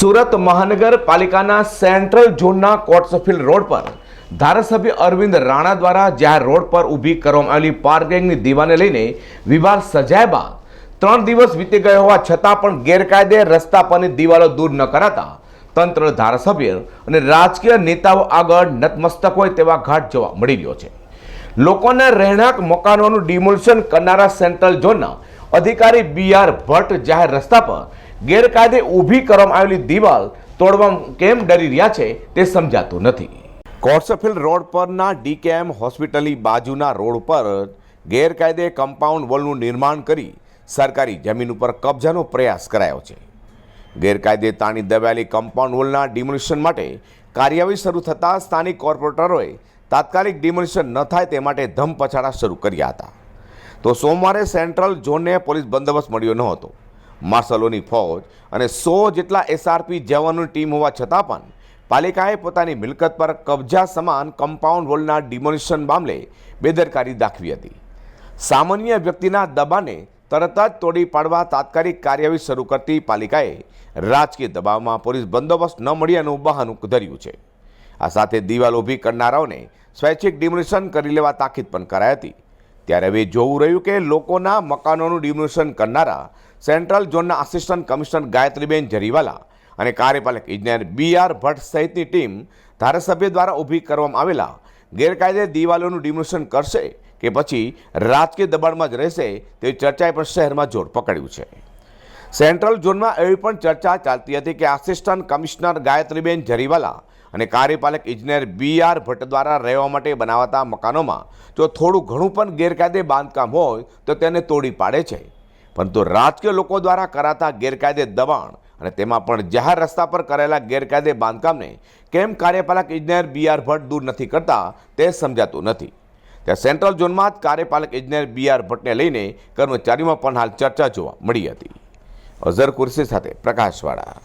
સુરત મહાનગરપાલિકાના સેન્ટ્રલ ઝોનના કોટસફિલ્ડ રોડ પર ધારાસભ્ય અરવિંદ રાણા દ્વારા જાહેર રોડ પર ઊભી કરવામાં આવેલી પાર્કિંગની દીવાલને લઈને વિવાદ સર્જાયા બાદ 3 દિવસ વીતી ગયા હોવા છતાં પણ ગેરકાયદે રસ્તા પરની દિવાલો દૂર ન કરાતા તંત્ર, ધારાસભ્ય અને રાજકીય નેતાઓ આગળ નતમસ્તક હોય તેવા ઘાટ જોવા મળી રહ્યો છે. લોકોના રહેણાંક મકાનોનું ડિમોલિશન કરનારા સેન્ટ્રલ ઝોનના અધિકારી BR ભટ્ટ જાહેર રસ્તા પર ગેરકાયદે ઊભી કરવામાં આવેલી દિવાલ તોડવા કેમ ડરી રહ્યા છે તે સમજાતું નથી. કોટસફિલ્ડ રોડ પરના DKM હોસ્પિટલની બાજુના રોડ પર ગેરકાયદે કમ્પાઉન્ડ વોલનું નિર્માણ કરી સરકારી જમીન ઉપર કબજાનો પ્રયાસ કરાયો છે. ગેરકાયદે તાણી દબાયેલી કમ્પાઉન્ડ વોલના ડિમોલિશન માટે કાર્યવાહી શરૂ થતાં સ્થાનિક કોર્પોરેટરોએ તાત્કાલિક ડિમોલિશન ન થાય તે માટે ધમપછાડા શરૂ કર્યા હતા. તો સોમવારે સેન્ટ્રલ ઝોનને પોલીસ બંદોબસ્ત મળ્યો ન હતો. માર્શલોની ફોજ અને 100 જેટલા SRP જવાનોની ટીમ હોવા છતાં પણ પાલિકાએ પોતાની મિલકત પર કબજા સમાન કમ્પાઉન્ડ વોલના ડિમોલિશન મામલે બેદરકારી દાખવી હતી. સામાન્ય વ્યક્તિના દબાણને તરત જ તોડી પાડવા તાત્કાલિક કાર્યવાહી શરૂ કરતી પાલિકાએ રાજકીય દબાવમાં પોલીસ બંદોબસ્ત ન મળ્યાનું બહાનું ધર્યું છે. આ સાથે દિવાલ ઊભી કરનારાઓને સ્વૈચ્છિક ડિમોલિશન કરી લેવા તાકીદ પણ કરાઈ હતી. ત્યારે હવે જોવું રહ્યું કે લોકોના મકાનોનું ડિમોલિશન કરનારા સેન્ટ્રલ ઝોનના આસિસ્ટન્ટ કમિશનર ગાયત્રીબેન જરીવાલા અને કાર્યપાલક ઇજનેર BR ભટ્ટ સહિતની ટીમ ધારાસભ્ય દ્વારા ઊભી કરવામાં આવેલા ગેરકાયદે દિવાલોનું ડિમોલિશન કરશે કે પછી રાજકીય દબાણમાં જ રહેશે તેવી ચર્ચાએ પણ શહેરમાં જોર પકડ્યું છે. સેન્ટ્રલ ઝોનમાં એવી પણ ચર્ચા ચાલતી હતી કે આસિસ્ટન્ટ કમિશનર ગાયત્રીબેન જરીવાલા અને કાર્યપાલક ઇજનેર BR ભટ્ટ દ્વારા રહેવા માટે બનાવાતા મકાનોમાં જો થોડું ઘણું પણ ગેરકાયદે બાંધકામ હોય તો તેને તોડી પાડે છે. પરંતુ રાજકીય લોકો દ્વારા કરાતા ગેરકાયદે દબાણ અને તેમાં પણ જાહેર રસ્તા પર કરેલા ગેરકાયદે બાંધકામને કેમ કાર્યપાલક ઇજનેર BR ભટ્ટ દૂર નથી કરતા તે સમજાતું નથી. ત્યાં સેન્ટ્રલ ઝોનમાં જ કાર્યપાલક ઇજનેર BR ભટ્ટને લઈને કર્મચારીઓમાં પણ હાલ ચર્ચા જોવા મળી હતી. અઝર કુર્સી સાથે પ્રકાશવાળા.